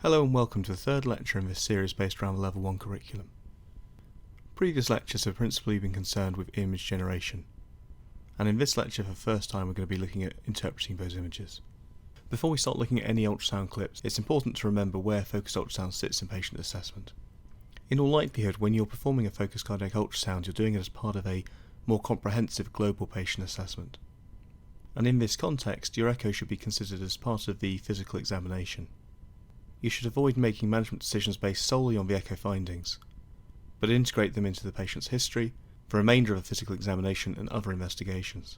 Hello and welcome to the third lecture in this series based around the Level 1 curriculum. Previous lectures have principally been concerned with image generation, and in this lecture for the first time we're going to be looking at interpreting those images. Before we start looking at any ultrasound clips, it's important to remember where focused ultrasound sits in patient assessment. In all likelihood, when you're performing a focused cardiac ultrasound, you're doing it as part of a more comprehensive global patient assessment. And in this context, your echo should be considered as part of the physical examination. You should avoid making management decisions based solely on the echo findings, but integrate them into the patient's history, the remainder of the physical examination and other investigations.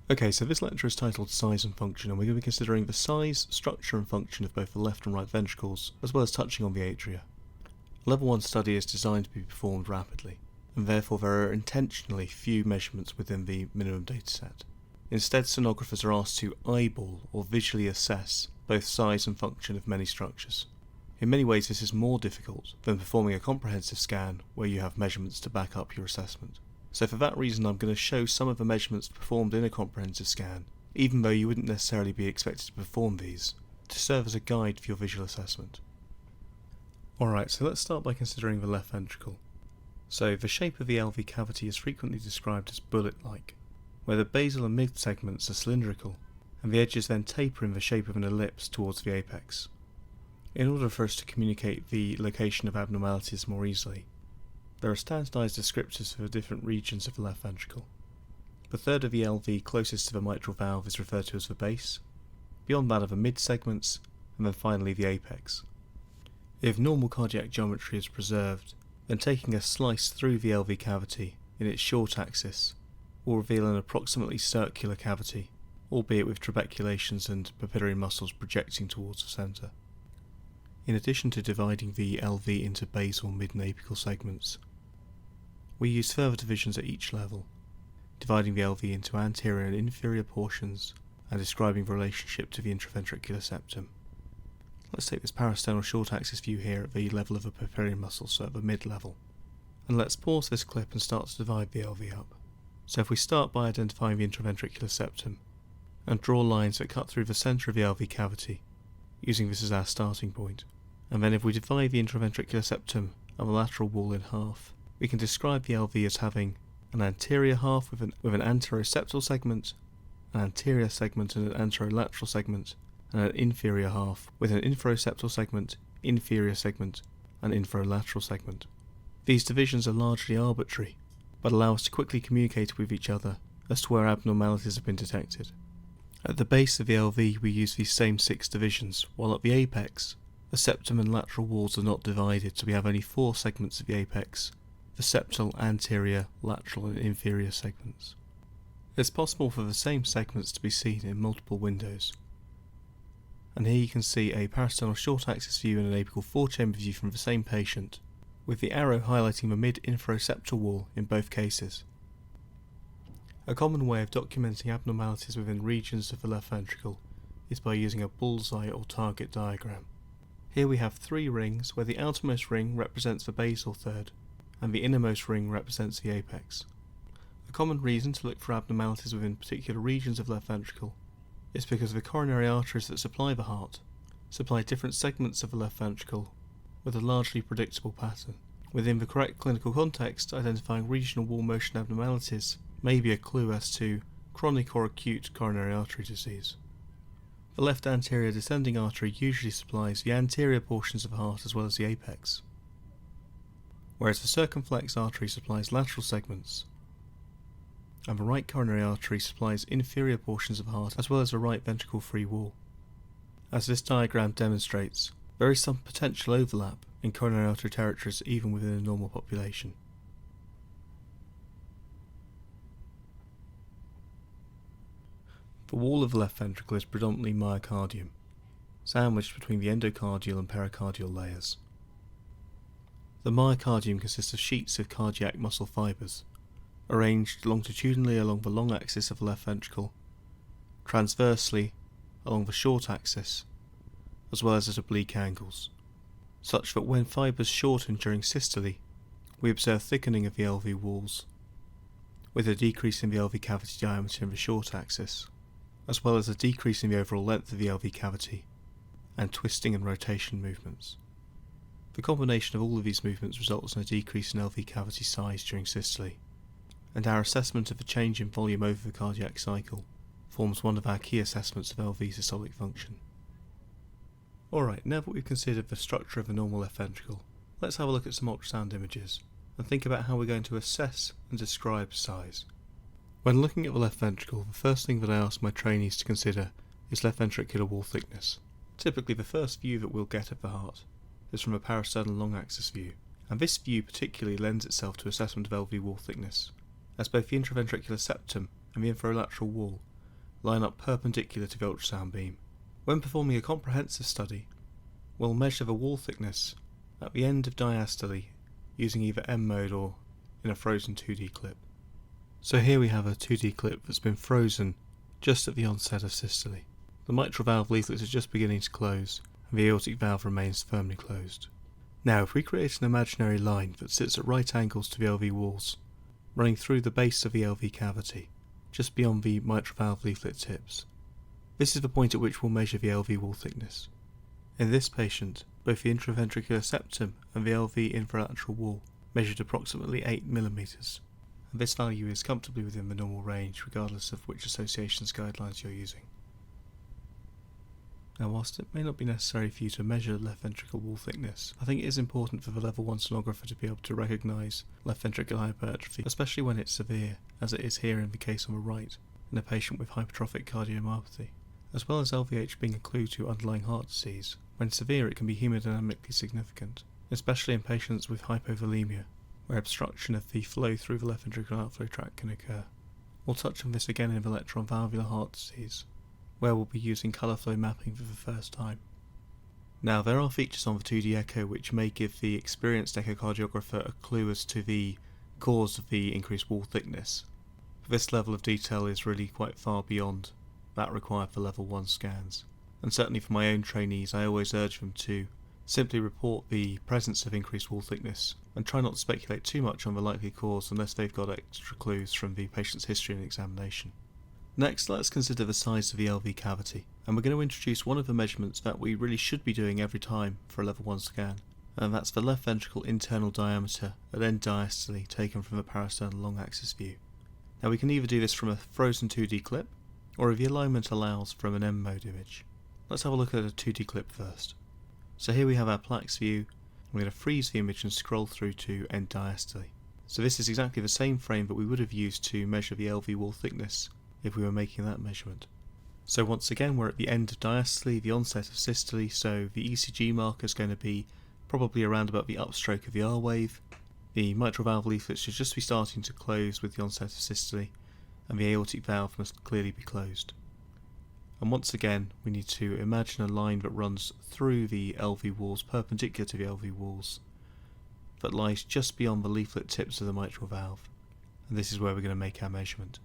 Okay, so this lecture is titled Size and Function, and we're going to be considering the size, structure and function of both the left and right ventricles, as well as touching on the atria. A Level 1 study is designed to be performed rapidly, and therefore there are intentionally few measurements within the minimum dataset. Instead, sonographers are asked to eyeball or visually assess both size and function of many structures. In many ways this is more difficult than performing a comprehensive scan where you have measurements to back up your assessment. So for that reason I'm going to show some of the measurements performed in a comprehensive scan, even though you wouldn't necessarily be expected to perform these, to serve as a guide for your visual assessment. Alright, so let's start by considering the left ventricle. So the shape of the LV cavity is frequently described as bullet-like, where the basal and mid segments are cylindrical, and the edges then taper in the shape of an ellipse towards the apex. In order for us to communicate the location of abnormalities more easily, there are standardized descriptors for the different regions of the left ventricle. The third of the LV closest to the mitral valve is referred to as the base, beyond that are the mid segments, and then finally the apex. If normal cardiac geometry is preserved, then taking a slice through the LV cavity in its short axis will reveal an approximately circular cavity, albeit with trabeculations and papillary muscles projecting towards the centre. In addition to dividing the LV into basal, mid and apical segments, we use further divisions at each level, dividing the LV into anterior and inferior portions and describing the relationship to the inter-ventricular septum. Let's take this parasternal short axis view here at the level of the papillary muscle, so at the mid level. And let's pause this clip and start to divide the LV up. So if we start by identifying the inter-ventricular septum, and draw lines that cut through the centre of the LV cavity, using this as our starting point. And then if we divide the intraventricular septum and the lateral wall in half, we can describe the LV as having an anterior half with an anteroseptal segment, an anterior segment and an anterolateral segment, and an inferior half with an inferoseptal segment, inferior segment, and inferolateral segment. These divisions are largely arbitrary, but allow us to quickly communicate with each other as to where abnormalities have been detected. At the base of the LV we use these same 6 divisions, while at the apex, the septum and lateral walls are not divided, so we have only 4 segments of the apex, the septal, anterior, lateral and inferior segments. It's possible for the same segments to be seen in multiple windows. And here you can see a parasternal short axis view and an apical 4-chamber view from the same patient, with the arrow highlighting the mid-inferoseptal wall in both cases. A common way of documenting abnormalities within regions of the left ventricle is by using a bullseye or target diagram. Here we have 3 rings where the outermost ring represents the basal third and the innermost ring represents the apex. A common reason to look for abnormalities within particular regions of the left ventricle is because the coronary arteries that supply the heart supply different segments of the left ventricle with a largely predictable pattern. Within the correct clinical context, identifying regional wall motion abnormalities may be a clue as to chronic or acute coronary artery disease. The left anterior descending artery usually supplies the anterior portions of the heart as well as the apex, whereas the circumflex artery supplies lateral segments, and the right coronary artery supplies inferior portions of the heart as well as the right ventricle free wall. As this diagram demonstrates, there is some potential overlap in coronary artery territories even within a normal population. The wall of the left ventricle is predominantly myocardium, sandwiched between the endocardial and pericardial layers. The myocardium consists of sheets of cardiac muscle fibres, arranged longitudinally along the long axis of the left ventricle, transversely along the short axis, as well as at oblique angles, such that when fibres shorten during systole, we observe thickening of the LV walls, with a decrease in the LV cavity diameter in the short axis, as well as a decrease in the overall length of the LV cavity, and twisting and rotation movements. The combination of all of these movements results in a decrease in LV cavity size during systole, and our assessment of a change in volume over the cardiac cycle forms one of our key assessments of LV systolic function. Alright, now that we've considered the structure of the normal left ventricle, let's have a look at some ultrasound images and think about how we're going to assess and describe size. When looking at the left ventricle, the first thing that I ask my trainees to consider is left ventricular wall thickness. Typically the first view that we'll get of the heart is from a parasternal long axis view, and this view particularly lends itself to assessment of LV wall thickness, as both the inter-ventricular septum and the infralateral wall line up perpendicular to the ultrasound beam. When performing a comprehensive study, we'll measure the wall thickness at the end of diastole using either M mode or in a frozen 2D clip. So here we have a 2D clip that's been frozen just at the onset of systole. The mitral valve leaflets are just beginning to close, and the aortic valve remains firmly closed. Now if we create an imaginary line that sits at right angles to the LV walls, running through the base of the LV cavity, just beyond the mitral valve leaflet tips, this is the point at which we'll measure the LV wall thickness. In this patient, both the intraventricular septum and the LV infralateral wall measured approximately 8 mm, and this value is comfortably within the normal range regardless of which associations guidelines you're using. Now whilst it may not be necessary for you to measure left ventricle wall thickness, I think it is important for the level 1 sonographer to be able to recognise left ventricular hypertrophy, especially when it's severe, as it is here in the case on the right, in a patient with hypertrophic cardiomyopathy, as well as LVH being a clue to underlying heart disease. When severe it can be hemodynamically significant, especially in patients with hypovolemia, where obstruction of the flow through the left ventricular outflow tract can occur. We'll touch on this again in the lecture on valvular heart disease, where we'll be using colour flow mapping for the first time. Now there are features on the 2D echo which may give the experienced echocardiographer a clue as to the cause of the increased wall thickness, but this level of detail is really quite far beyond that required for level 1 scans, and certainly for my own trainees I always urge them to simply report the presence of increased wall thickness and try not to speculate too much on the likely cause unless they've got extra clues from the patient's history and examination. Next, let's consider the size of the LV cavity, and we're going to introduce one of the measurements that we really should be doing every time for a level 1 scan, and that's the left ventricle internal diameter at end diastole taken from the parasternal long axis view. Now we can either do this from a frozen 2D clip, or if the alignment allows, from an M mode image. Let's have a look at a 2D clip first. So here we have our plaques view, and we're going to freeze the image and scroll through to end diastole. So this is exactly the same frame that we would have used to measure the LV wall thickness if we were making that measurement. So once again we're at the end of diastole, the onset of systole, so the ECG marker is going to be probably around about the upstroke of the R wave. The mitral valve leaflets should just be starting to close with the onset of systole, and the aortic valve must clearly be closed. And once again we need to imagine a line that runs through the LV walls perpendicular to the LV walls that lies just beyond the leaflet tips of the mitral valve, and this is where we're going to make our measurement.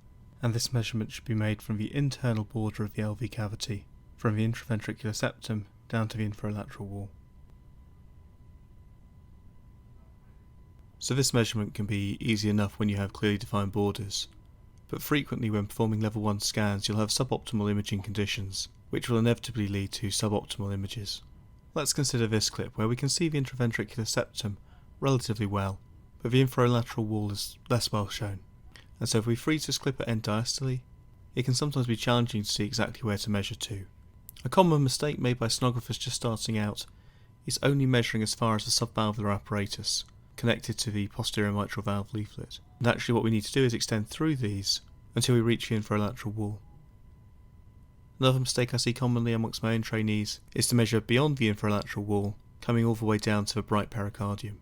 And this measurement should be made from the internal border of the LV cavity, from the intraventricular septum down to the infralateral wall. So this measurement can be easy enough when you have clearly defined borders, but frequently when performing level 1 scans you'll have suboptimal imaging conditions, which will inevitably lead to suboptimal images. Let's consider this clip where we can see the intraventricular septum relatively well, but the infralateral wall is less well shown. And so if we freeze this clip at end diastole, it can sometimes be challenging to see exactly where to measure to. A common mistake made by sonographers just starting out is only measuring as far as the subvalvular apparatus connected to the posterior mitral valve leaflet. And actually what we need to do is extend through these until we reach the infralateral wall. Another mistake I see commonly amongst my own trainees is to measure beyond the infralateral wall, coming all the way down to the bright pericardium.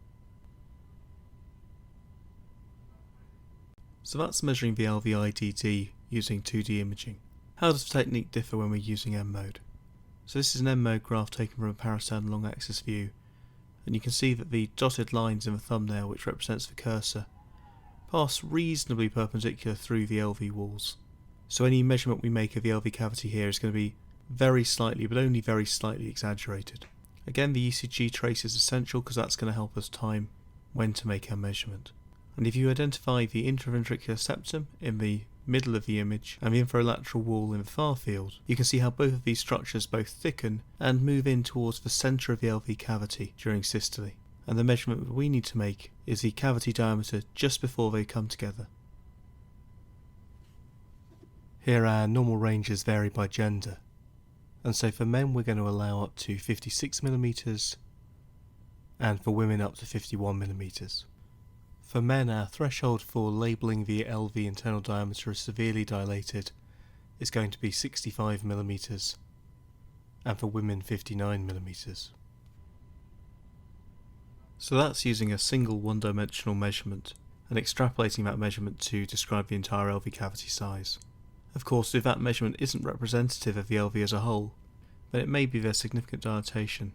So that's measuring the LVIDd using 2D imaging. How does the technique differ when we're using M mode? So this is an M mode graph taken from a parasternal long axis view, and you can see that the dotted lines in the thumbnail, which represents the cursor, pass reasonably perpendicular through the LV walls. So any measurement we make of the LV cavity here is going to be very slightly, but only very slightly exaggerated. Again, the ECG trace is essential because that's going to help us time when to make our measurement. And if you identify the intraventricular septum in the middle of the image and the inferolateral wall in the far field, you can see how both of these structures both thicken and move in towards the centre of the LV cavity during systole. And the measurement that we need to make is the cavity diameter just before they come together. Here our normal ranges vary by gender, and so for men we're going to allow up to 56mm and for women up to 51mm. For men, our threshold for labelling the LV internal diameter as severely dilated is going to be 65mm, and for women 59mm. So that's using a single one-dimensional measurement and extrapolating that measurement to describe the entire LV cavity size. Of course, if that measurement isn't representative of the LV as a whole, then it may be there's significant dilatation,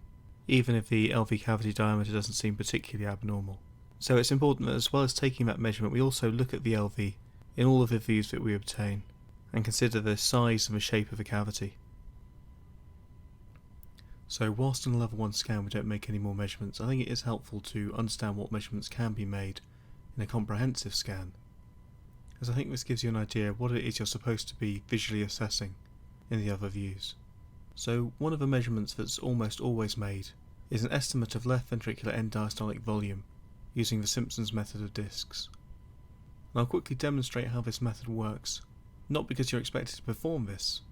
even if the LV cavity diameter doesn't seem particularly abnormal. So it's important that as well as taking that measurement, we also look at the LV in all of the views that we obtain, and consider the size and the shape of the cavity. So whilst in a level 1 scan we don't make any more measurements, I think it is helpful to understand what measurements can be made in a comprehensive scan, as I think this gives you an idea of what it is you're supposed to be visually assessing in the other views. So one of the measurements that's almost always made is an estimate of left ventricular end diastolic volume using the Simpson's method of discs. And I'll quickly demonstrate how this method works, not because you're expected to perform this,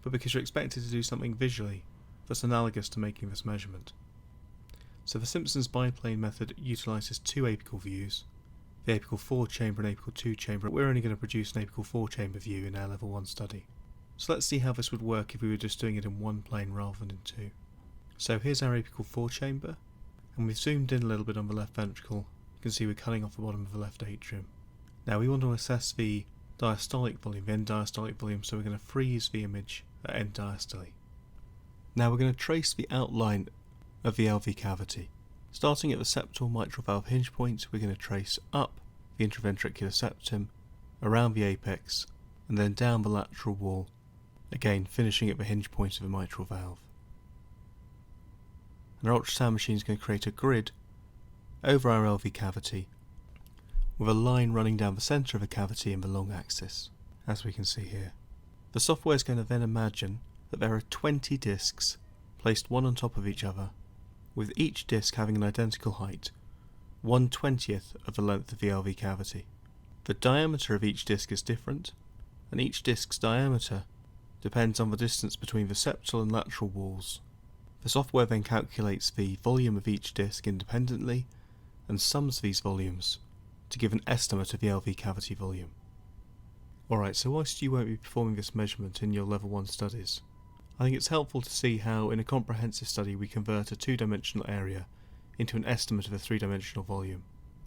but because you're expected to do something visually that's analogous to making this measurement. So the Simpson's biplane method utilises two apical views, the apical 4 chamber and apical 2 chamber. We're only going to produce an apical 4 chamber view in our level 1 study. So let's see how this would work if we were just doing it in one plane rather than in two. So here's our apical 4 chamber, and we've zoomed in a little bit on the left ventricle. You can see we're cutting off the bottom of the left atrium. Now we want to assess the diastolic volume, the end diastolic volume, so we're going to freeze the image at end diastole. Now we're going to trace the outline of the LV cavity. Starting at the septal mitral valve hinge point, we're going to trace up the intraventricular septum, around the apex, and then down the lateral wall, again finishing at the hinge point of the mitral valve. And our ultrasound machine is going to create a grid over our LV cavity with a line running down the centre of the cavity in the long axis, as we can see here. The software is going to then imagine that there are 20 discs placed one on top of each other, with each disc having an identical height, 1/20th of the length of the LV cavity. The diameter of each disc is different, and each disc's diameter depends on the distance between the septal and lateral walls. The software then calculates the volume of each disc independently and sums these volumes to give an estimate of the LV cavity volume. Alright, so whilst you won't be performing this measurement in your level 1 studies, I think it's helpful to see how in a comprehensive study we convert a two-dimensional area into an estimate of a three-dimensional volume.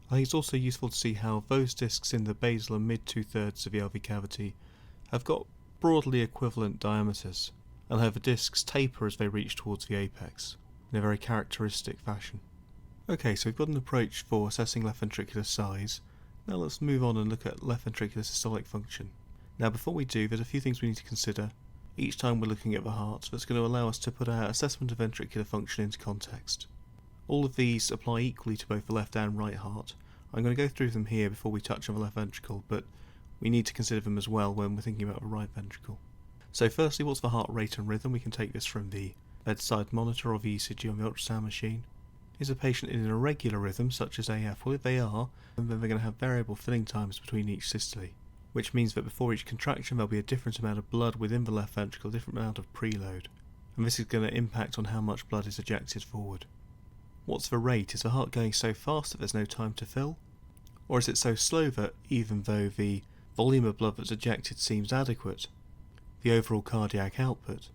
I think it's also useful to see how those discs in the basal and mid two-thirds of the LV cavity have got broadly equivalent diameters, and how the discs taper as they reach towards the apex, in a very characteristic fashion. Okay, so we've got an approach for assessing left ventricular size. Now let's move on and look at left ventricular systolic function. Now before we do, there's a few things we need to consider each time we're looking at the heart that's going to allow us to put our assessment of ventricular function into context. All of these apply equally to both the left and right heart. I'm going to go through them here before we touch on the left ventricle, but we need to consider them as well when we're thinking about the right ventricle. So firstly, what's the heart rate and rhythm? We can take this from the bedside monitor or the ECG on the ultrasound machine. Is a patient in an irregular rhythm, such as AF? Well, if they are, then they're going to have variable filling times between each systole, which means that before each contraction there'll be a different amount of blood within the left ventricle, a different amount of preload, and this is going to impact on how much blood is ejected forward. What's the rate? Is the heart going so fast that there's no time to fill? Or is it so slow that even though the volume of blood that's ejected seems adequate, the overall cardiac output,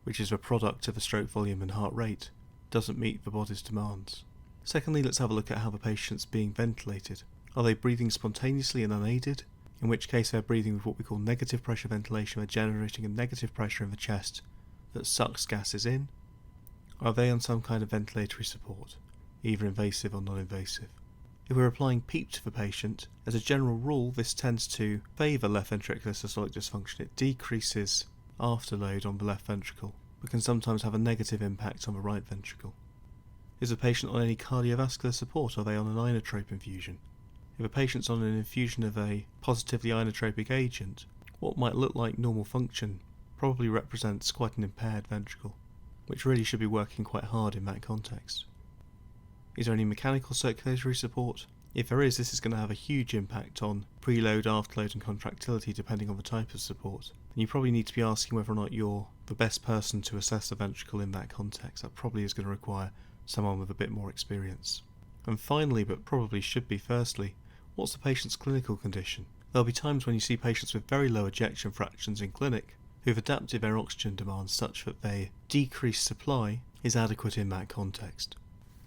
which is a product of the stroke volume and heart rate, doesn't meet the body's demands? Secondly, let's have a look at how the patient's being ventilated. Are they breathing spontaneously and unaided? In which case they're breathing with what we call negative pressure ventilation. They're generating a negative pressure in the chest that sucks gases in. Are they on some kind of ventilatory support, either invasive or non-invasive? If we're applying PEEP to the patient, as a general rule this tends to favour left ventricular systolic dysfunction. It decreases afterload on the left ventricle, but can sometimes have a negative impact on the right ventricle. Is the patient on any cardiovascular support? Are they on an inotrope infusion? If a patient's on an infusion of a positively inotropic agent, what might look like normal function probably represents quite an impaired ventricle, which really should be working quite hard in that context. Is there any mechanical circulatory support? If there is, this is going to have a huge impact on preload, afterload and contractility depending on the type of support. And you probably need to be asking whether or not you're the best person to assess the ventricle in that context. That probably is going to require someone with a bit more experience. And finally, but probably should be firstly, what's the patient's clinical condition? There'll be times when you see patients with very low ejection fractions in clinic who've adapted their oxygen demands such that their decreased supply is adequate in that context.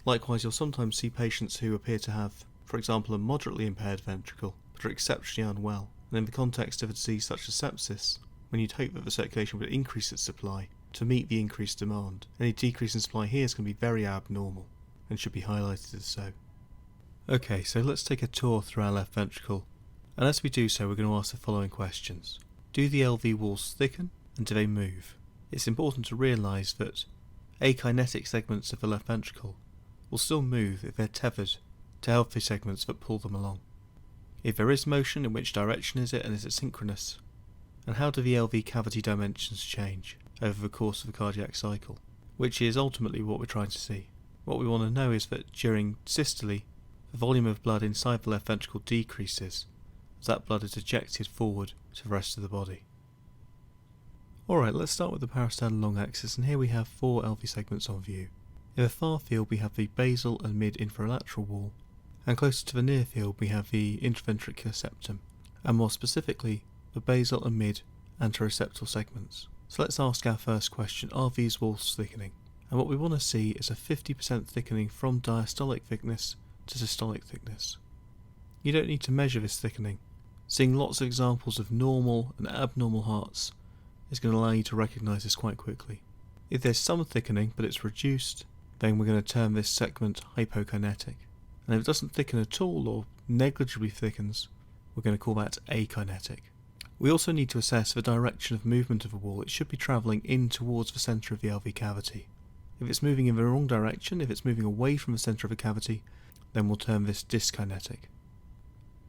Likewise, you'll sometimes see patients who appear to have, for example, a moderately impaired ventricle, but are exceptionally unwell, and in the context of a disease such as sepsis, when you'd hope that the circulation would increase its supply to meet the increased demand, any decrease in supply here is going to be very abnormal, and should be highlighted as so. Okay, so let's take a tour through our left ventricle, and as we do so we're going to ask the following questions. Do the LV walls thicken, and do they move? It's important to realise that akinetic segments of the left ventricle will still move if they're tethered to healthy segments that pull them along. If there is motion, in which direction is it, and is it synchronous? And how do the LV cavity dimensions change over the course of the cardiac cycle? Which is ultimately what we're trying to see. What we want to know is that during systole, the volume of blood inside the left ventricle decreases as that blood is ejected forward to the rest of the body. Alright, let's start with the parasternal long axis, and here we have 4 LV segments on view. In the far field we have the basal and mid-infralateral wall, and closer to the near field we have the interventricular septum, and more specifically the basal and mid-anteroseptal segments. So let's ask our first question, are these walls thickening? And what we want to see is a 50% thickening from diastolic thickness to systolic thickness. You don't need to measure this thickening. Seeing lots of examples of normal and abnormal hearts is going to allow you to recognise this quite quickly. If there's some thickening but it's reduced, then we're going to term this segment hypokinetic. And if it doesn't thicken at all or negligibly thickens, we're going to call that akinetic. We also need to assess the direction of movement of a wall. It should be travelling in towards the centre of the LV cavity. If it's moving in the wrong direction, if it's moving away from the centre of the cavity, then we'll term this dyskinetic.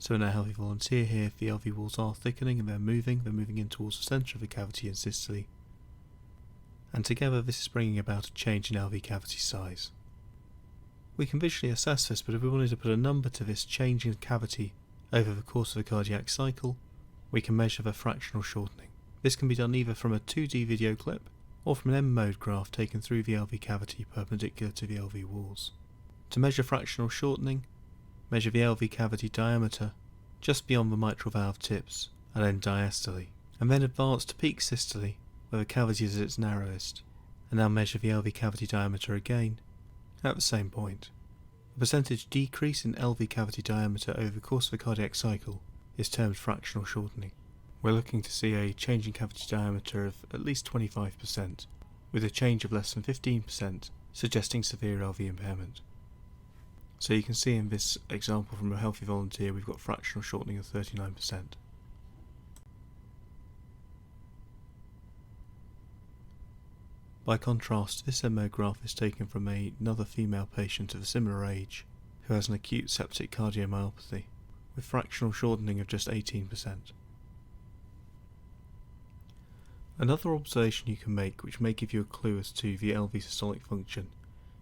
So in our healthy volunteer here, if the LV walls are thickening and they're moving in towards the centre of the cavity in systole. And together this is bringing about a change in LV cavity size. We can visually assess this, but if we wanted to put a number to this change in cavity over the course of a cardiac cycle, we can measure the fractional shortening. This can be done either from a 2D video clip or from an M-mode graph taken through the LV cavity perpendicular to the LV walls. To measure fractional shortening, measure the LV cavity diameter just beyond the mitral valve tips and end diastole, and then advance to peak systole where the cavity is at its narrowest, and now measure the LV cavity diameter again at the same point. The percentage decrease in LV cavity diameter over the course of a cardiac cycle is termed fractional shortening. We're looking to see a change in cavity diameter of at least 25%, with a change of less than 15% suggesting severe LV impairment. So you can see in this example from a healthy volunteer we've got fractional shortening of 39%. By contrast, this MO graph is taken from another female patient of a similar age who has an acute septic cardiomyopathy with fractional shortening of just 18%. Another observation you can make, which may give you a clue as to the LV systolic function,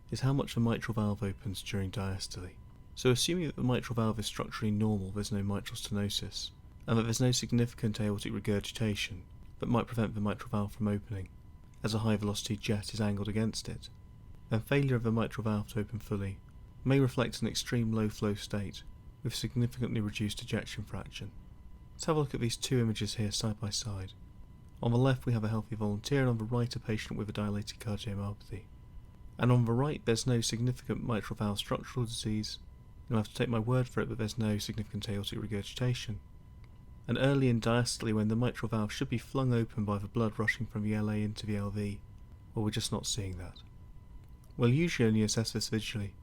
is how much the mitral valve opens during diastole. So assuming that the mitral valve is structurally normal, there's no mitral stenosis, and that there's no significant aortic regurgitation that might prevent the mitral valve from opening, as a high velocity jet is angled against it, then failure of the mitral valve to open fully may reflect an extreme low flow state with significantly reduced ejection fraction. Let's have a look at these two images here side by side. On the left we have a healthy volunteer, and on the right a patient with a dilated cardiomyopathy. And on the right there's no significant mitral valve structural disease. You'll have to take my word for it, but there's no significant aortic regurgitation. And early in diastole, when the mitral valve should be flung open by the blood rushing from the LA into the LV, well, we're just not seeing that. We'll usually only assess this visually,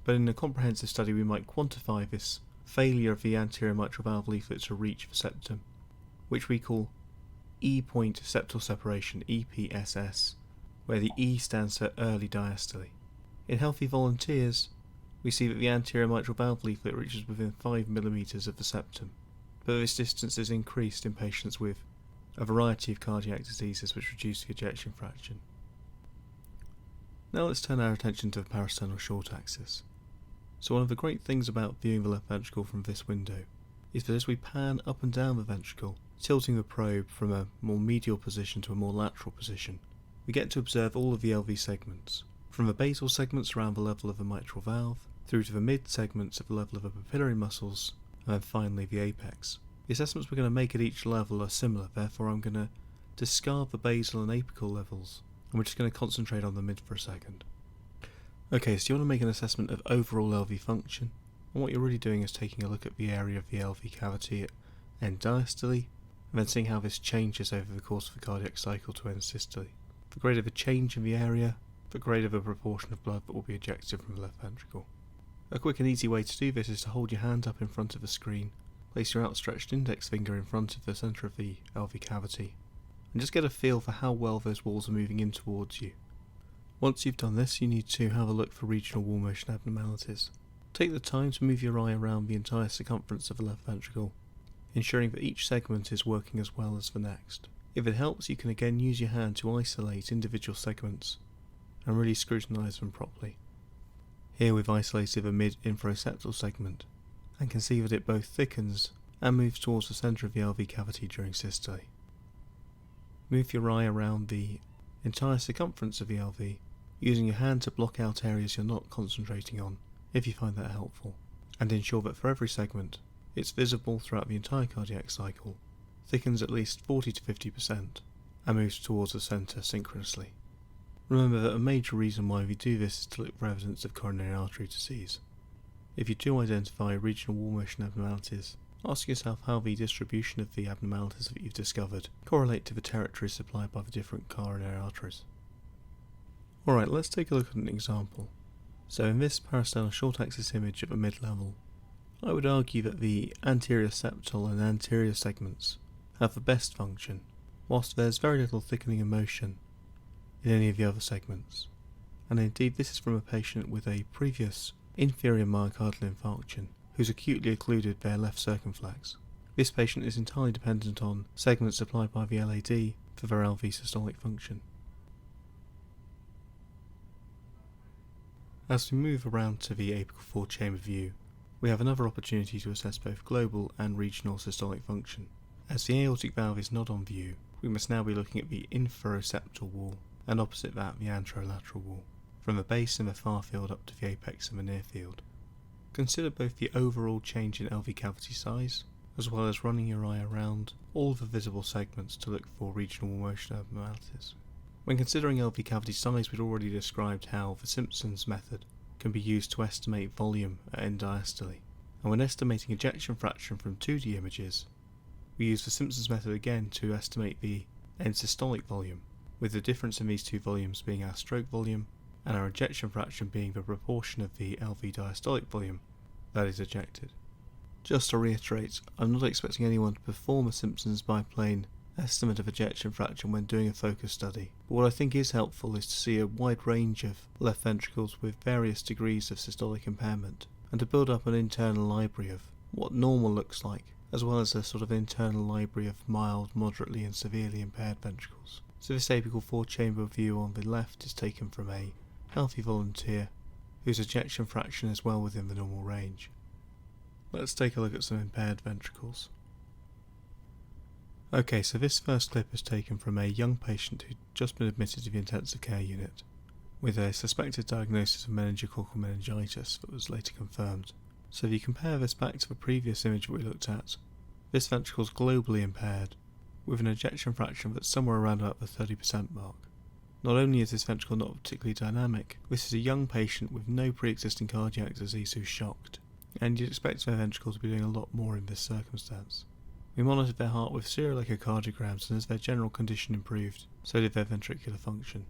but in a comprehensive study we might quantify this failure of the anterior mitral valve leaflet to reach the septum, which we call E-point septal separation, EPSS, where the E stands for early diastole. In healthy volunteers, we see that the anterior mitral valve leaflet reaches within 5 mm of the septum, but this distance is increased in patients with a variety of cardiac diseases which reduce the ejection fraction. Now let's turn our attention to the parasternal short axis. So one of the great things about viewing the left ventricle from this window is that as we pan up and down the ventricle, tilting the probe from a more medial position to a more lateral position, we get to observe all of the LV segments, from the basal segments around the level of the mitral valve, through to the mid segments at the level of the papillary muscles, and then finally the apex. The assessments we're going to make at each level are similar, therefore I'm going to discard the basal and apical levels, and we're just going to concentrate on the mid for a second. Okay, so you want to make an assessment of overall LV function, and what you're really doing is taking a look at the area of the LV cavity at end diastole, and then seeing how this changes over the course of the cardiac cycle to end systole. The greater the change in the area, the greater the proportion of blood that will be ejected from the left ventricle. A quick and easy way to do this is to hold your hand up in front of the screen, place your outstretched index finger in front of the centre of the LV cavity, and just get a feel for how well those walls are moving in towards you. Once you've done this, you need to have a look for regional wall motion abnormalities. Take the time to move your eye around the entire circumference of the left ventricle, ensuring that each segment is working as well as the next. If it helps, you can again use your hand to isolate individual segments and really scrutinise them properly. Here we've isolated the mid-infraseptal segment and can see that it both thickens and moves towards the centre of the LV cavity during systole. Move your eye around the entire circumference of the LV, using your hand to block out areas you're not concentrating on, if you find that helpful, and ensure that for every segment, it's visible throughout the entire cardiac cycle, thickens at least 40 to 50%, and moves towards the centre synchronously. Remember that a major reason why we do this is to look for evidence of coronary artery disease. If you do identify regional wall motion abnormalities, ask yourself how the distribution of the abnormalities that you've discovered correlate to the territory supplied by the different coronary arteries. Alright, let's take a look at an example. So in this parasternal short axis image at the mid-level, I would argue that the anterior septal and anterior segments have the best function, whilst there's very little thickening and motion in any of the other segments. And indeed this is from a patient with a previous inferior myocardial infarction who's acutely occluded their left circumflex. This patient is entirely dependent on segments supplied by the LAD for their LV systolic function. As we move around to the apical four-chamber view, we have another opportunity to assess both global and regional systolic function. As the aortic valve is not on view, we must now be looking at the inferoseptal wall, and opposite that the anterolateral wall, from the base in the far field up to the apex in the near field. Consider both the overall change in LV cavity size, as well as running your eye around all of the visible segments to look for regional wall motion abnormalities. When considering LV cavity size, we'd already described how the Simpson's method can be used to estimate volume at end diastole, and when estimating ejection fraction from 2D images, we use the Simpson's method again to estimate the end systolic volume, with the difference in these two volumes being our stroke volume and our ejection fraction being the proportion of the LV diastolic volume that is ejected. Just to reiterate, I'm not expecting anyone to perform a Simpson's biplane estimate of ejection fraction when doing a focus study, but what I think is helpful is to see a wide range of left ventricles with various degrees of systolic impairment, and to build up an internal library of what normal looks like, as well as a sort of internal library of mild, moderately and severely impaired ventricles. So this apical four-chamber view on the left is taken from a healthy volunteer whose ejection fraction is well within the normal range. Let's take a look at some impaired ventricles. Okay, so this first clip is taken from a young patient who'd just been admitted to the intensive care unit with a suspected diagnosis of meningococcal meningitis that was later confirmed. So if you compare this back to the previous image we looked at, this ventricle is globally impaired with an ejection fraction that's somewhere around about the 30% mark. Not only is this ventricle not particularly dynamic, this is a young patient with no pre-existing cardiac disease who's shocked, and you'd expect their ventricle to be doing a lot more in this circumstance. We monitored their heart with serial echocardiograms, and as their general condition improved, so did their ventricular function.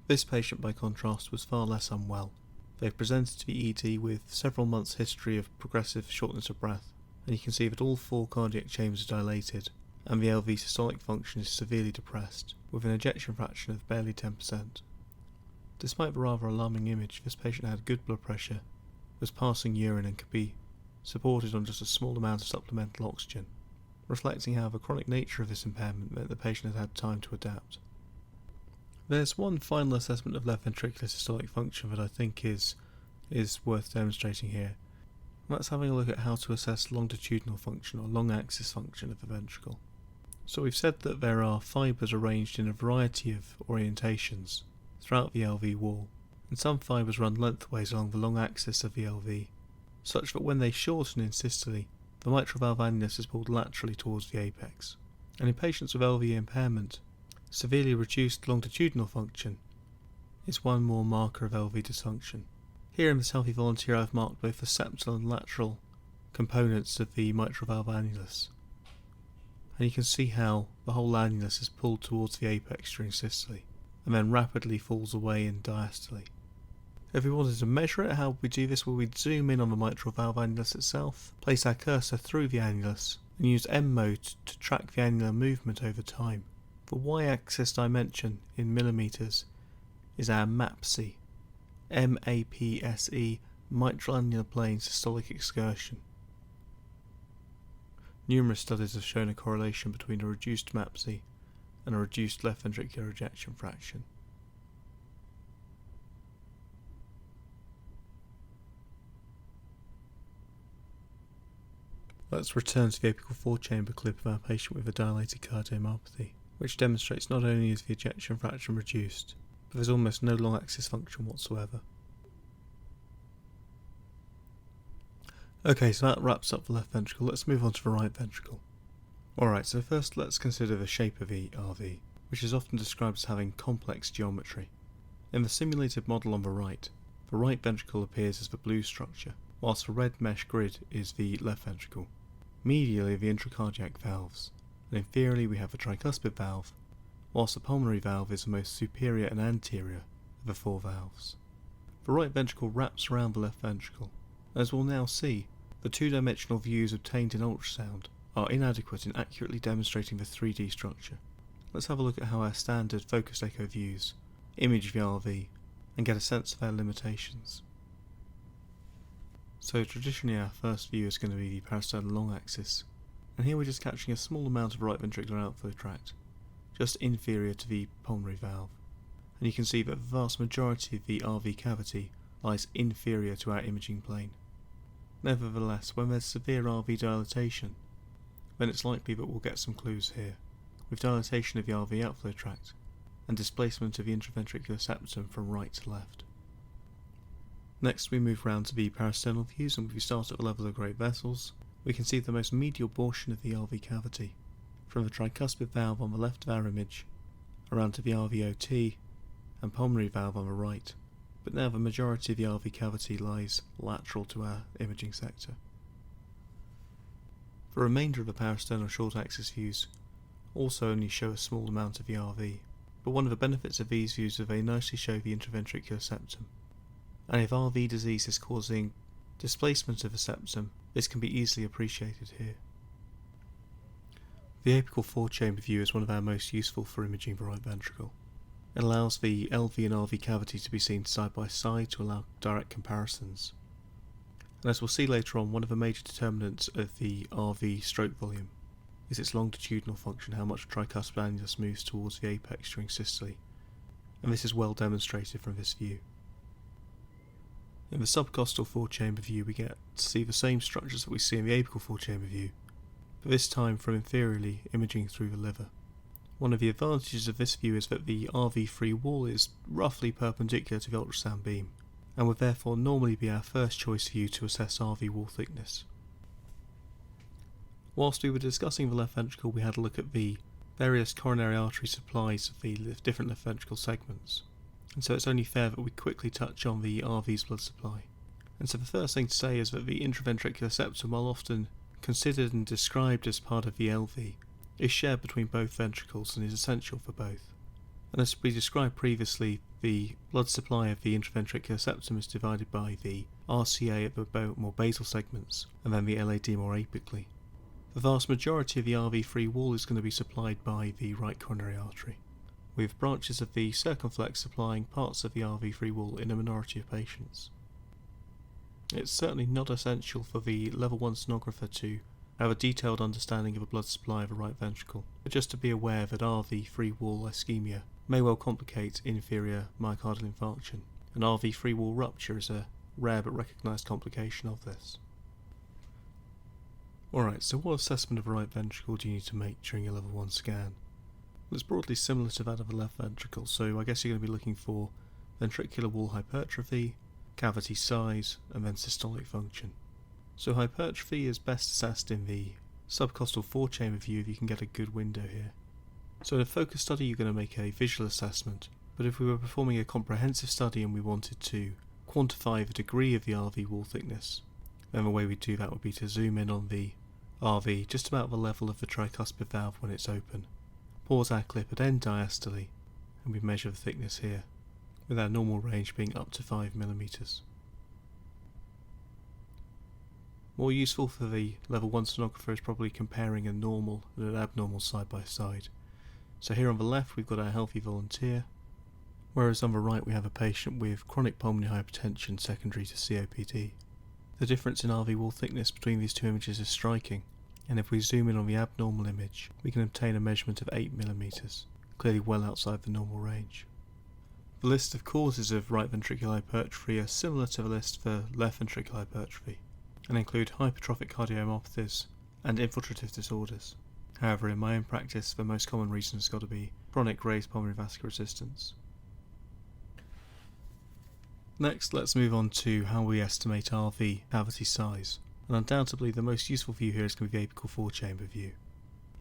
This patient, by contrast, was far less unwell. They presented to the ED with several months' history of progressive shortness of breath, and you can see that all four cardiac chambers are dilated, and the LV systolic function is severely depressed, with an ejection fraction of barely 10%. Despite the rather alarming image, this patient had good blood pressure, was passing urine and could be supported on just a small amount of supplemental oxygen, reflecting how the chronic nature of this impairment meant the patient had had time to adapt. There's one final assessment of left ventricular systolic function that I think is worth demonstrating here. That's having a look at how to assess longitudinal function or long axis function of the ventricle. So we've said that there are fibres arranged in a variety of orientations throughout the LV wall, and some fibres run lengthways along the long axis of the LV, such that when they shorten in systole, the mitral valve annulus is pulled laterally towards the apex. And in patients with LV impairment, severely reduced longitudinal function is one more marker of LV dysfunction. Here in this healthy volunteer I've marked both the septal and lateral components of the mitral valve annulus, and you can see how the whole annulus is pulled towards the apex during systole, and then rapidly falls away in diastole. If we wanted to measure it, how would we do this? Well, we'd zoom in on the mitral valve annulus itself, place our cursor through the annulus, and use M mode to track the annular movement over time. The y-axis dimension in millimetres is our MAPSE, MAPSE, mitral annular plane systolic excursion. Numerous studies have shown a correlation between a reduced MAPSE and a reduced left ventricular ejection fraction. Let's return to the apical four-chamber clip of our patient with a dilated cardiomyopathy, which demonstrates not only is the ejection fraction reduced, but there's almost no long axis function whatsoever. Okay, so that wraps up the left ventricle. Let's move on to the right ventricle. Alright, so first let's consider the shape of the RV, which is often described as having complex geometry. In the simulated model on the right ventricle appears as the blue structure, whilst the red mesh grid is the left ventricle. Medially the intracardiac valves, and inferiorly we have the tricuspid valve, whilst the pulmonary valve is the most superior and anterior of the four valves. The right ventricle wraps around the left ventricle. As we'll now see, the two-dimensional views obtained in ultrasound are inadequate in accurately demonstrating the 3D structure. Let's have a look at how our standard focused echo views image the RV and get a sense of our limitations. So traditionally our first view is going to be the parasternal long axis, and here we're just catching a small amount of right ventricular outflow tract, just inferior to the pulmonary valve, and you can see that the vast majority of the RV cavity lies inferior to our imaging plane. Nevertheless, when there's severe RV dilatation, then it's likely that we'll get some clues here, with dilatation of the RV outflow tract and displacement of the inter-ventricular septum from right to left. Next we move round to the parasternal views, and if we start at the level of great vessels, we can see the most medial portion of the RV cavity, from the tricuspid valve on the left of our image, around to the RVOT and pulmonary valve on the right, but now the majority of the RV cavity lies lateral to our imaging sector. The remainder of the parasternal short axis views also only show a small amount of the RV, but one of the benefits of these views is that they nicely show the intraventricular septum, and if RV disease is causing displacement of the septum, this can be easily appreciated here. The apical four-chamber view is one of our most useful for imaging the right ventricle. It allows the LV and RV cavity to be seen side by side to allow direct comparisons. And as we'll see later on, one of the major determinants of the RV stroke volume is its longitudinal function, how much tricuspid annulus moves towards the apex during systole, and this is well demonstrated from this view. In the subcostal four-chamber view we get to see the same structures that we see in the apical four-chamber view, but this time from inferiorly imaging through the liver. One of the advantages of this view is that the RV free wall is roughly perpendicular to the ultrasound beam, and would therefore normally be our first choice view to assess RV wall thickness. Whilst we were discussing the left ventricle, we had a look at the various coronary artery supplies of the different left ventricle segments, and so it's only fair that we quickly touch on the RV's blood supply. And so the first thing to say is that the intraventricular septum, while often considered and described as part of the LV, is shared between both ventricles and is essential for both. And as we described previously, the blood supply of the intraventricular septum is divided by the RCA at the more basal segments, and then the LAD more apically. The vast majority of the RV free wall is going to be supplied by the right coronary artery, with branches of the circumflex supplying parts of the RV free wall in a minority of patients. It's certainly not essential for the level 1 sonographer to have a detailed understanding of a blood supply of a right ventricle, but just to be aware that RV free wall ischemia may well complicate inferior myocardial infarction, and RV free wall rupture is a rare but recognised complication of this. Alright, so what assessment of a right ventricle do you need to make during your level 1 scan? Well, it's broadly similar to that of a left ventricle, so I guess you're going to be looking for ventricular wall hypertrophy, cavity size, and then systolic function. So hypertrophy is best assessed in the subcostal four-chamber view if you can get a good window here. So in a focus study you're going to make a visual assessment, but if we were performing a comprehensive study and we wanted to quantify the degree of the RV wall thickness, then the way we do that would be to zoom in on the RV just about the level of the tricuspid valve when it's open. Pause our clip at end diastole, and we measure the thickness here, with our normal range being up to 5 mm. More useful for the level 1 sonographer is probably comparing a normal and an abnormal side by side. So here on the left we've got our healthy volunteer, whereas on the right we have a patient with chronic pulmonary hypertension secondary to COPD. The difference in RV wall thickness between these two images is striking, and if we zoom in on the abnormal image we can obtain a measurement of 8 mm, clearly well outside the normal range. The list of causes of right ventricular hypertrophy are similar to the list for left ventricular hypertrophy, and include hypertrophic cardiomyopathies and infiltrative disorders. However, in my own practice, the most common reason has got to be chronic raised pulmonary vascular resistance. Next, let's move on to how we estimate RV cavity size, and undoubtedly the most useful view here is going to be the apical four-chamber view.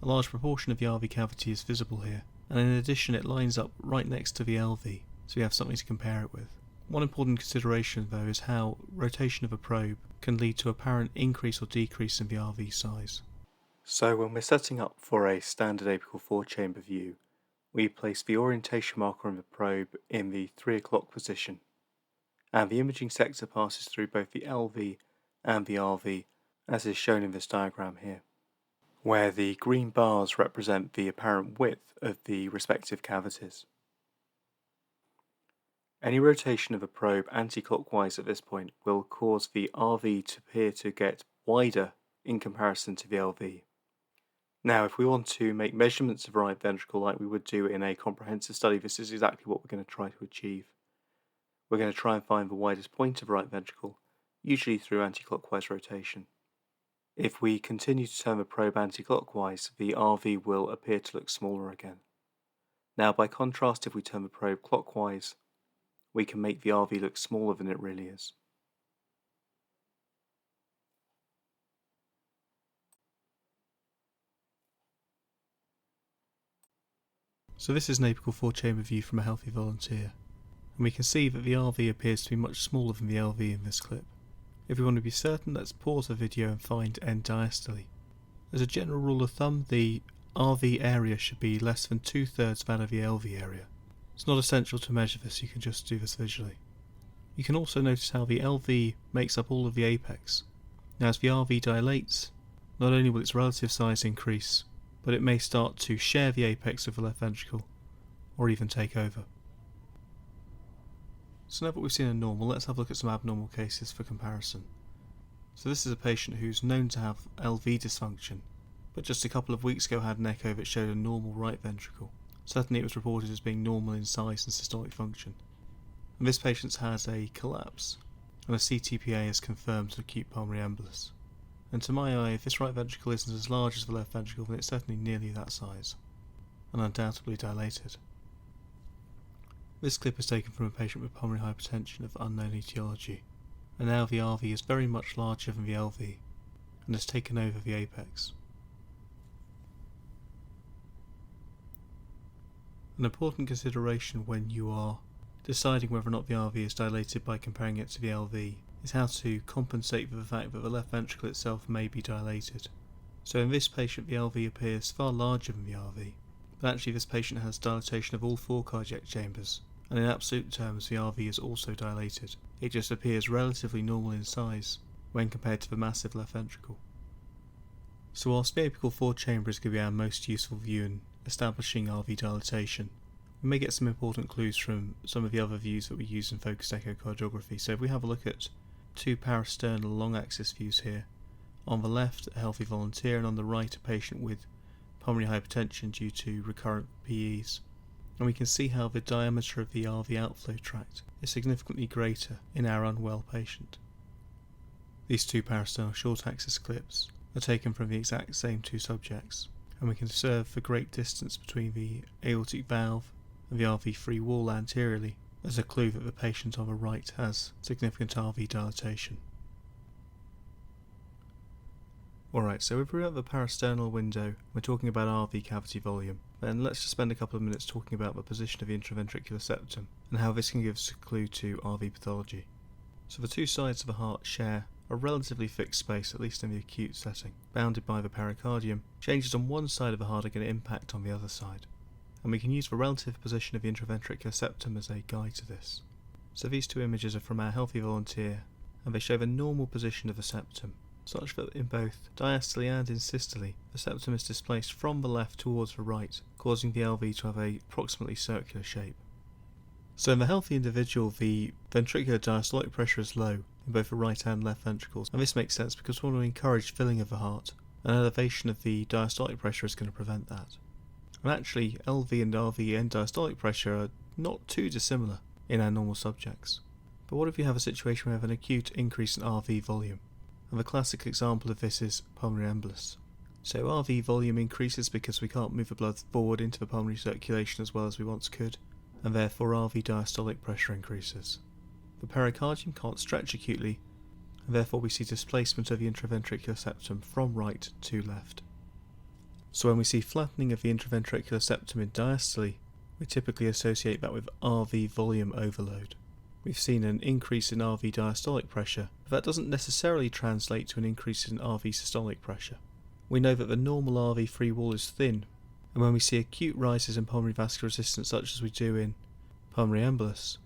A large proportion of the RV cavity is visible here, and in addition it lines up right next to the LV, so we have something to compare it with. One important consideration though is how rotation of a probe can lead to apparent increase or decrease in the RV size. So when we're setting up for a standard apical four-chamber view, we place the orientation marker on the probe in the 3 o'clock position, and the imaging sector passes through both the LV and the RV, as is shown in this diagram here, where the green bars represent the apparent width of the respective cavities. Any rotation of a probe anti-clockwise at this point will cause the RV to appear to get wider in comparison to the LV. Now, if we want to make measurements of the right ventricle like we would do in a comprehensive study, this is exactly what we're going to try to achieve. We're going to try and find the widest point of the right ventricle, usually through anti-clockwise rotation. If we continue to turn the probe anti-clockwise, the RV will appear to look smaller again. Now, by contrast, if we turn the probe clockwise, we can make the RV look smaller than it really is. So this is an apical four-chamber view from a healthy volunteer, and we can see that the RV appears to be much smaller than the LV in this clip. If we want to be certain, let's pause the video and find end diastole. As a general rule of thumb, the RV area should be less than 2/3 that of the LV area. It's not essential to measure this, you can just do this visually. You can also notice how the LV makes up all of the apex. Now as the RV dilates, not only will its relative size increase, but it may start to share the apex of the left ventricle, or even take over. So now that we've seen a normal, let's have a look at some abnormal cases for comparison. So this is a patient who's known to have LV dysfunction, but just a couple of weeks ago had an echo that showed a normal right ventricle. Certainly it was reported as being normal in size and systolic function. And this patient has a collapse, and a CTPA has confirmed acute pulmonary embolus. And to my eye, if this right ventricle isn't as large as the left ventricle, then it's certainly nearly that size, and undoubtedly dilated. This clip is taken from a patient with pulmonary hypertension of unknown etiology, and now the RV is very much larger than the LV, and has taken over the apex. An important consideration when you are deciding whether or not the RV is dilated by comparing it to the LV is how to compensate for the fact that the left ventricle itself may be dilated. So in this patient the LV appears far larger than the RV, but actually this patient has dilatation of all 4 cardiac chambers, and in absolute terms the RV is also dilated. It just appears relatively normal in size when compared to the massive left ventricle. So whilst the apical four-chamber is going to be our most useful view in establishing RV dilatation, we may get some important clues from some of the other views that we use in focused echocardiography. So if we have a look at two parasternal long axis views here. On the left, a healthy volunteer, and on the right, a patient with pulmonary hypertension due to recurrent PEs. And we can see how the diameter of the RV outflow tract is significantly greater in our unwell patient. These two parasternal short axis clips are taken from the exact same two subjects, and we can observe the great distance between the aortic valve and the RV free wall anteriorly as a clue that the patient on the right has significant RV dilatation. Alright, so if we're at the parasternal window, we're talking about RV cavity volume, then let's just spend a couple of minutes talking about the position of the inter-ventricular septum and how this can give us a clue to RV pathology. So the two sides of the heart share a relatively fixed space, at least in the acute setting, bounded by the pericardium. Changes on one side of the heart are going to impact on the other side, and we can use the relative position of the inter-ventricular septum as a guide to this. So these two images are from our healthy volunteer, and they show the normal position of the septum, such that in both diastole and in systole, the septum is displaced from the left towards the right, causing the LV to have a approximately circular shape. So in the healthy individual, the ventricular diastolic pressure is low in both the right and left ventricles, and this makes sense because we want to encourage filling of the heart. An elevation of the diastolic pressure is going to prevent that. And actually, LV and RV end diastolic pressure are not too dissimilar in our normal subjects. But what if you have a situation where you have an acute increase in RV volume? And the classic example of this is pulmonary embolus. So RV volume increases because we can't move the blood forward into the pulmonary circulation as well as we once could, and therefore RV diastolic pressure increases. The pericardium can't stretch acutely, and therefore we see displacement of the intraventricular septum from right to left. So when we see flattening of the intraventricular septum in diastole, we typically associate that with RV volume overload. We've seen an increase in RV diastolic pressure, but that doesn't necessarily translate to an increase in RV systolic pressure. We know that the normal RV free wall is thin, and when we see acute rises in pulmonary vascular resistance such as we do in pulmonary embolus,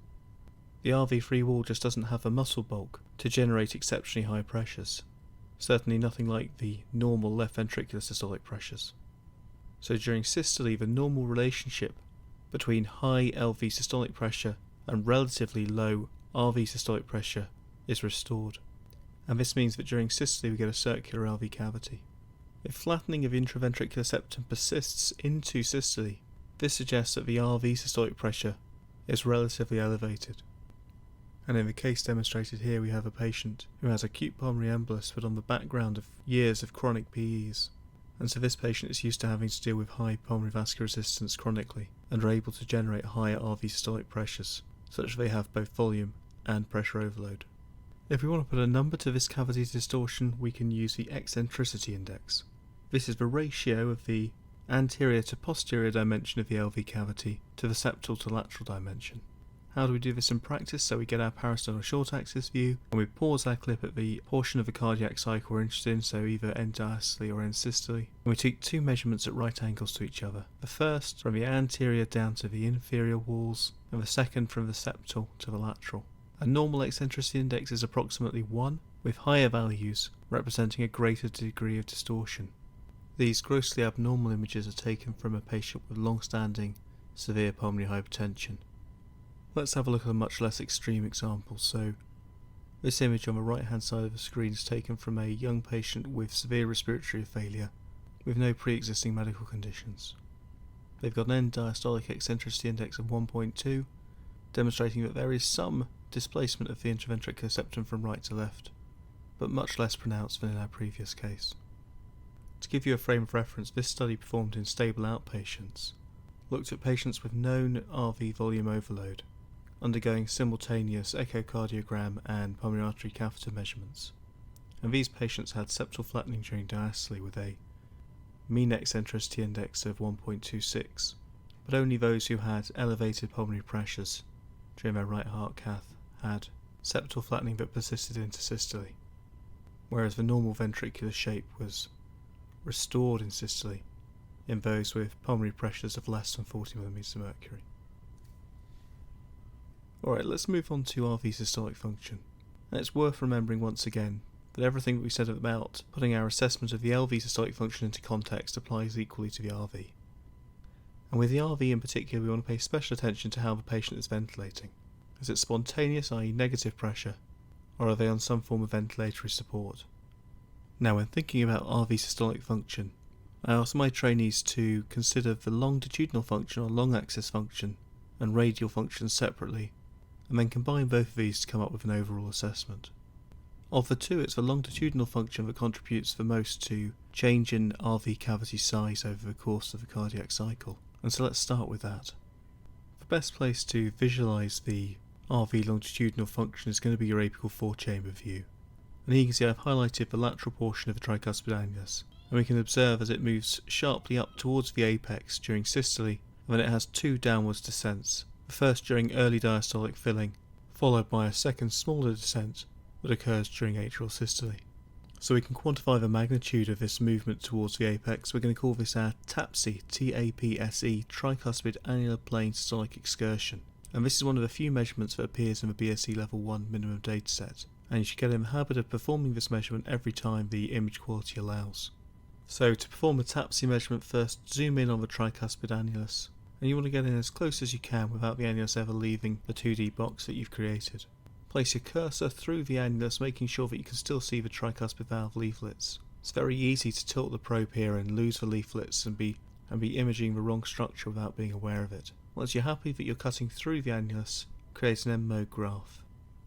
the RV free wall just doesn't have the muscle bulk to generate exceptionally high pressures, certainly nothing like the normal left ventricular systolic pressures. So during systole, the normal relationship between high LV systolic pressure and relatively low RV systolic pressure is restored, and this means that during systole we get a circular LV cavity. If flattening of the intraventricular septum persists into systole, this suggests that the RV systolic pressure is relatively elevated. And in the case demonstrated here, we have a patient who has acute pulmonary embolus but on the background of years of chronic PEs, and so this patient is used to having to deal with high pulmonary vascular resistance chronically and are able to generate higher RV systolic pressures, such that they have both volume and pressure overload. If we want to put a number to this cavity distortion, we can use the Eccentricity Index. This is the ratio of the anterior to posterior dimension of the LV cavity to the septal to lateral dimension. How do we do this in practice? So we get our parasternal short axis view, and we pause our clip at the portion of the cardiac cycle we're interested in, so either end diastole or end systole, and we take two measurements at right angles to each other. The first from the anterior down to the inferior walls, and the second from the septal to the lateral. A normal eccentricity index is approximately 1, with higher values representing a greater degree of distortion. These grossly abnormal images are taken from a patient with long-standing severe pulmonary hypertension. Let's have a look at a much less extreme example. So, this image on the right hand side of the screen is taken from a young patient with severe respiratory failure with no pre-existing medical conditions. They've got an end diastolic eccentricity index of 1.2, demonstrating that there is some displacement of the intraventricular septum from right to left, but much less pronounced than in our previous case. To give you a frame of reference, this study performed in stable outpatients looked at patients with known RV volume overload, undergoing simultaneous echocardiogram and pulmonary artery catheter measurements, and these patients had septal flattening during diastole with a mean eccentricity index of 1.26, but only those who had elevated pulmonary pressures during their right heart cath had septal flattening that persisted into systole, whereas the normal ventricular shape was restored in systole in those with pulmonary pressures of less than 40 mm of mercury. Alright, let's move on to RV systolic function. And it's worth remembering once again that everything that we said about putting our assessment of the LV systolic function into context applies equally to the RV. And with the RV in particular, we want to pay special attention to how the patient is ventilating. Is it spontaneous, i.e. negative pressure, or are they on some form of ventilatory support? Now, when thinking about RV systolic function, I ask my trainees to consider the longitudinal function or long axis function and radial function separately, and then combine both of these to come up with an overall assessment. Of the two, it's the longitudinal function that contributes the most to change in RV cavity size over the course of the cardiac cycle, and so let's start with that. The best place to visualise the RV longitudinal function is going to be your apical four-chamber view. And here you can see I've highlighted the lateral portion of the tricuspid annulus, and we can observe as it moves sharply up towards the apex during systole, and then it has two downwards descents, the first during early diastolic filling, followed by a second smaller descent that occurs during atrial systole. So we can quantify the magnitude of this movement towards the apex. We're going to call this our TAPSE, T-A-P-S-E, tricuspid annular plane systolic excursion. And this is one of the few measurements that appears in the BSc Level 1 minimum dataset, and you should get in the habit of performing this measurement every time the image quality allows. So to perform a TAPSE measurement, first zoom in on the tricuspid annulus, and you want to get in as close as you can without the annulus ever leaving the 2D box that you've created. Place your cursor through the annulus, making sure that you can still see the tricuspid valve leaflets. It's very easy to tilt the probe here and lose the leaflets and be imaging the wrong structure without being aware of it. Once you're happy that you're cutting through the annulus, create an M-mode graph.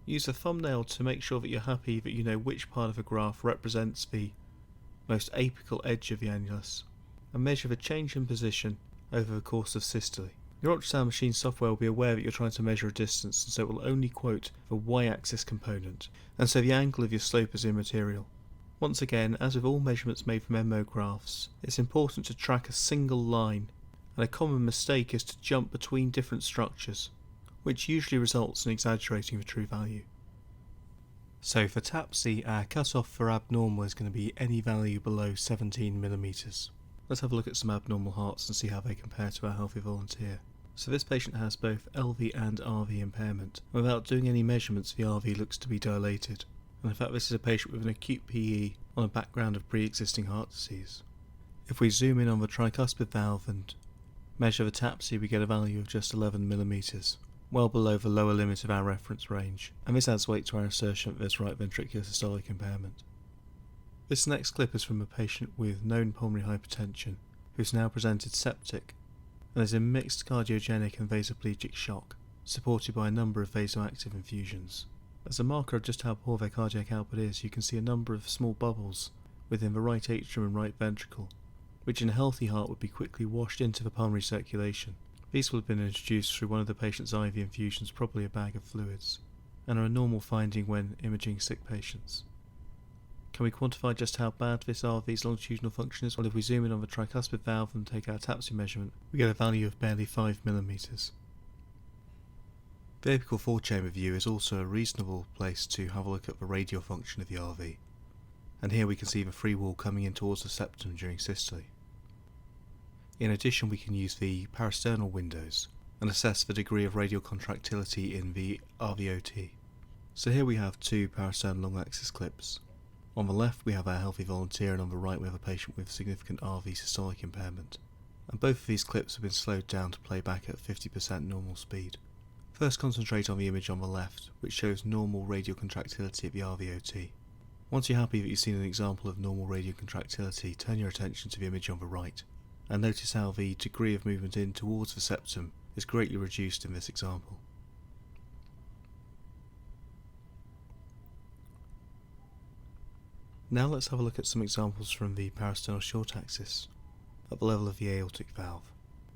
Use the thumbnail to make sure that you're happy that you know which part of the graph represents the most apical edge of the annulus, and measure the change in position over the course of systole. Your ultrasound machine software will be aware that you're trying to measure a distance, and so it will only quote the y-axis component, and so the angle of your slope is immaterial. Once again, as with all measurements made from M-mode graphs, it's important to track a single line, and a common mistake is to jump between different structures, which usually results in exaggerating the true value. So for TAPSE, our cutoff for abnormal is going to be any value below 17 mm. Let's have a look at some abnormal hearts and see how they compare to our healthy volunteer. So this patient has both LV and RV impairment. Without doing any measurements, the RV looks to be dilated, and in fact this is a patient with an acute PE on a background of pre-existing heart disease. If we zoom in on the tricuspid valve and measure the TAPSE, we get a value of just 11 mm, well below the lower limit of our reference range, and this adds weight to our assertion that there's right ventricular systolic impairment. This next clip is from a patient with known pulmonary hypertension who's now presented septic and is in mixed cardiogenic and vasoplegic shock, supported by a number of vasoactive infusions. As a marker of just how poor their cardiac output is, you can see a number of small bubbles within the right atrium and right ventricle, which in a healthy heart would be quickly washed into the pulmonary circulation. These will have been introduced through one of the patient's IV infusions, probably a bag of fluids, and are a normal finding when imaging sick patients. Can we quantify just how bad this RV's longitudinal function is? Well, if we zoom in on the tricuspid valve and take our TAPSE measurement, we get a value of barely 5 mm. The apical four-chamber view is also a reasonable place to have a look at the radial function of the RV, and here we can see the free wall coming in towards the septum during systole. In addition, we can use the parasternal windows and assess the degree of radial contractility in the RVOT. So here we have two parasternal long axis clips. On the left we have our healthy volunteer, and on the right we have a patient with significant RV systolic impairment. And both of these clips have been slowed down to play back at 50% normal speed. First concentrate on the image on the left, which shows normal radial contractility at the RVOT. Once you're happy that you've seen an example of normal radial contractility, turn your attention to the image on the right, and notice how the degree of movement in towards the septum is greatly reduced in this example. Now let's have a look at some examples from the parasternal short axis at the level of the aortic valve.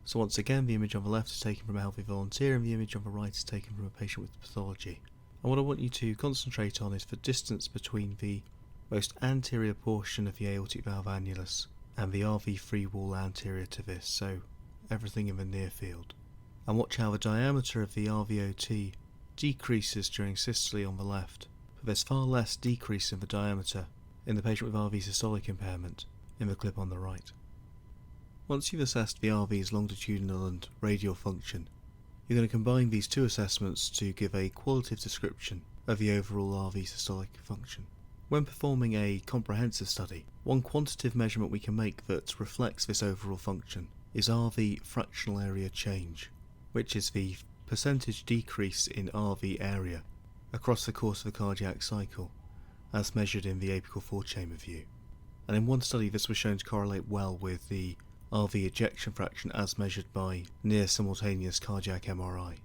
So once again, the image on the left is taken from a healthy volunteer and the image on the right is taken from a patient with pathology. And what I want you to concentrate on is the distance between the most anterior portion of the aortic valve annulus and the RV free wall anterior to this, so everything in the near field. And watch how the diameter of the RVOT decreases during systole on the left, but there's far less decrease in the diameter in the patient with RV systolic impairment in the clip on the right. Once you've assessed the RV's longitudinal and radial function, you're going to combine these two assessments to give a qualitative description of the overall RV systolic function. When performing a comprehensive study, one quantitative measurement we can make that reflects this overall function is RV fractional area change, which is the percentage decrease in RV area across the course of a cardiac cycle, as measured in the apical four-chamber view. And in one study this was shown to correlate well with the RV ejection fraction as measured by near-simultaneous cardiac MRI.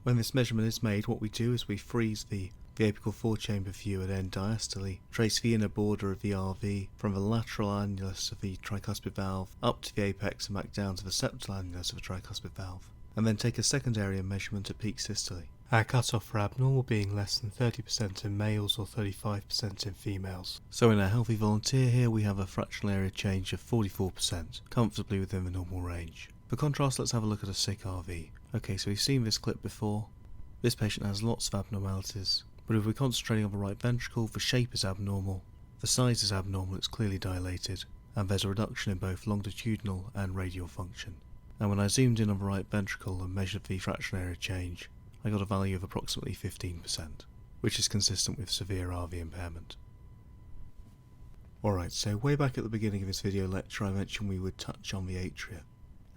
When this measurement is made, what we do is we freeze the apical four-chamber view at end diastole, trace the inner border of the RV from the lateral annulus of the tricuspid valve up to the apex and back down to the septal annulus of the tricuspid valve, and then take a second area measurement at peak systole. Our cutoff for abnormal being less than 30% in males or 35% in females. So in our healthy volunteer here we have a fractional area change of 44%, comfortably within the normal range. For contrast, let's have a look at a sick RV. Okay, so we've seen this clip before. This patient has lots of abnormalities, but if we're concentrating on the right ventricle, the shape is abnormal, the size is abnormal, it's clearly dilated, and there's a reduction in both longitudinal and radial function. And when I zoomed in on the right ventricle and measured the fractional area change, I got a value of approximately 15%, which is consistent with severe RV impairment. Alright, so way back at the beginning of this video lecture I mentioned we would touch on the atria.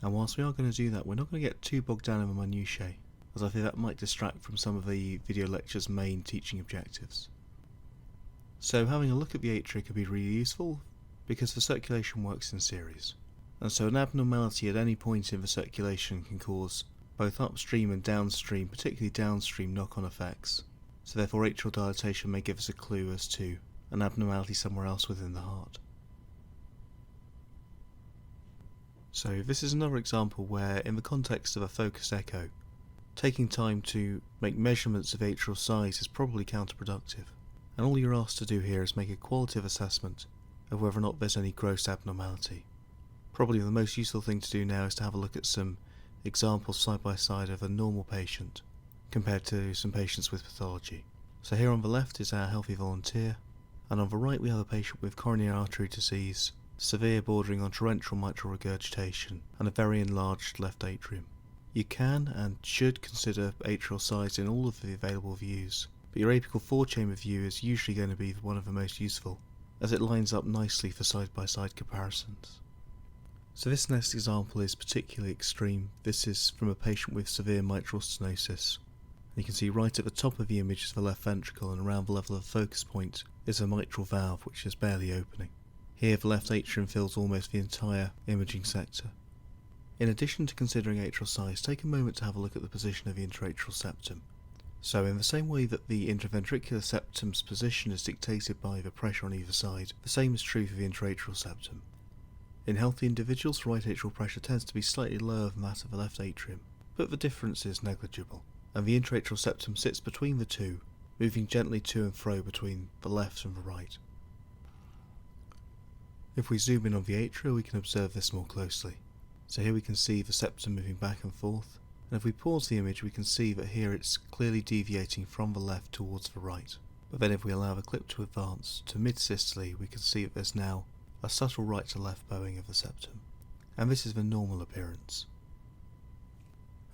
And whilst we are going to do that, we're not going to get too bogged down in the minutiae, as I think that might distract from some of the video lecture's main teaching objectives. So having a look at the atria could be really useful, because the circulation works in series. And so an abnormality at any point in the circulation can cause both upstream and downstream, particularly downstream, knock-on effects. So therefore atrial dilatation may give us a clue as to an abnormality somewhere else within the heart. So this is another example where, in the context of a focused echo, taking time to make measurements of atrial size is probably counterproductive, and all you're asked to do here is make a qualitative assessment of whether or not there's any gross abnormality. Probably the most useful thing to do now is to have a look at some examples side by side of a normal patient compared to some patients with pathology. So here on the left is our healthy volunteer, and on the right we have a patient with coronary artery disease, severe bordering on torrential mitral regurgitation, and a very enlarged left atrium. You can and should consider atrial size in all of the available views, but your apical four-chamber view is usually going to be one of the most useful, as it lines up nicely for side-by-side comparisons. So this next example is particularly extreme. This is from a patient with severe mitral stenosis. You can see right at the top of the image is the left ventricle, and around the level of the focus point is a mitral valve which is barely opening. Here the left atrium fills almost the entire imaging sector. In addition to considering atrial size, take a moment to have a look at the position of the interatrial septum. So in the same way that the interventricular septum's position is dictated by the pressure on either side, the same is true for the interatrial septum. In healthy individuals, right atrial pressure tends to be slightly lower than that of the left atrium, but the difference is negligible, and the interatrial septum sits between the two, moving gently to and fro between the left and the right. If we zoom in on the atria, we can observe this more closely. So here we can see the septum moving back and forth, and if we pause the image we can see that here it's clearly deviating from the left towards the right. But then if we allow the clip to advance to mid-systole, we can see that there's now a subtle right to left bowing of the septum, and this is the normal appearance.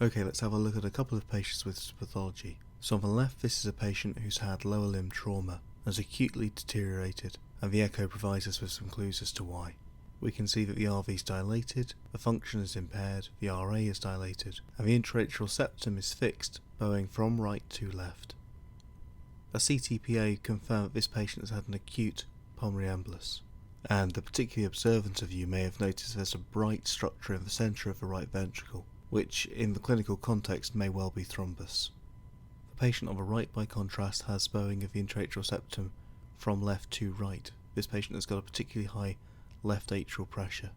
Okay, let's have a look at a couple of patients with pathology. So on the left, this is a patient who's had lower limb trauma, has acutely deteriorated, and the echo provides us with some clues as to why. We can see that the RV is dilated, the function is impaired, the RA is dilated, and the interatrial septum is fixed, bowing from right to left. A CTPA confirmed that this patient has had an acute pulmonary embolus, and the particularly observant of you may have noticed there's a bright structure in the centre of the right ventricle, which in the clinical context may well be thrombus. The patient on the right, by contrast, has bowing of the interatrial septum from left to right. This patient has got a particularly high left atrial pressure.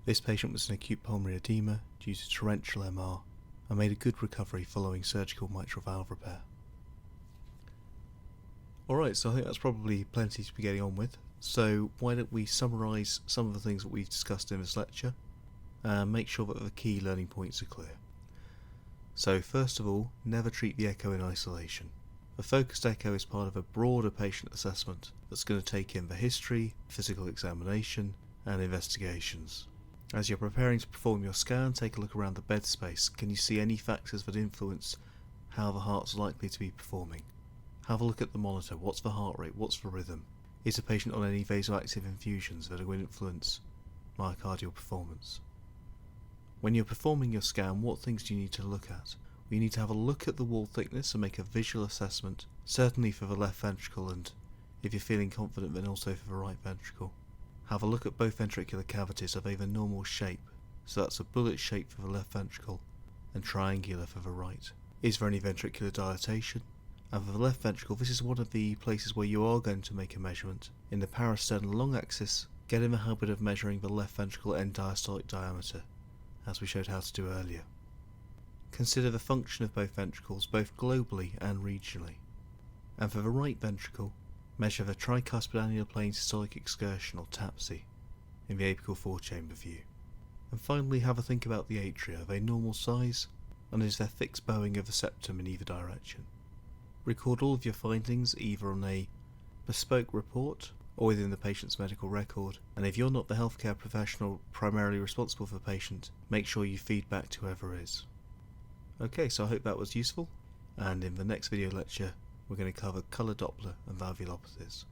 This patient was an acute pulmonary edema due to torrential MR and made a good recovery following surgical mitral valve repair. Alright, so I think that's probably plenty to be getting on with. So why don't we summarise some of the things that we've discussed in this lecture and make sure that the key learning points are clear. So first of all, never treat the echo in isolation. A focused echo is part of a broader patient assessment that's going to take in the history, physical examination and investigations. As you're preparing to perform your scan, take a look around the bed space. Can you see any factors that influence how the heart's likely to be performing? Have a look at the monitor. What's the heart rate? What's the rhythm? Is the patient on any vasoactive infusions that are going to influence myocardial performance? When you're performing your scan, what things do you need to look at? Well, you need to have a look at the wall thickness and make a visual assessment, certainly for the left ventricle, and if you're feeling confident, then also for the right ventricle. Have a look at both ventricular cavities. Are they the normal shape? So that's a bullet shape for the left ventricle and triangular for the right. Is there any ventricular dilatation? And for the left ventricle, this is one of the places where you are going to make a measurement. In the parasternal long axis, get in the habit of measuring the left ventricle end diastolic diameter, as we showed how to do earlier. Consider the function of both ventricles, both globally and regionally. And for the right ventricle, measure the tricuspid annular plane systolic excursion, or TAPSE, in the apical four-chamber view. And finally, have a think about the atria. Are they normal size? And is there fixed bowing of the septum in either direction? Record all of your findings either on a bespoke report or within the patient's medical record, and if you're not the healthcare professional primarily responsible for the patient, make sure you feed back to whoever is. Okay, so I hope that was useful, and in the next video lecture we're going to cover colour Doppler and valvulopathies.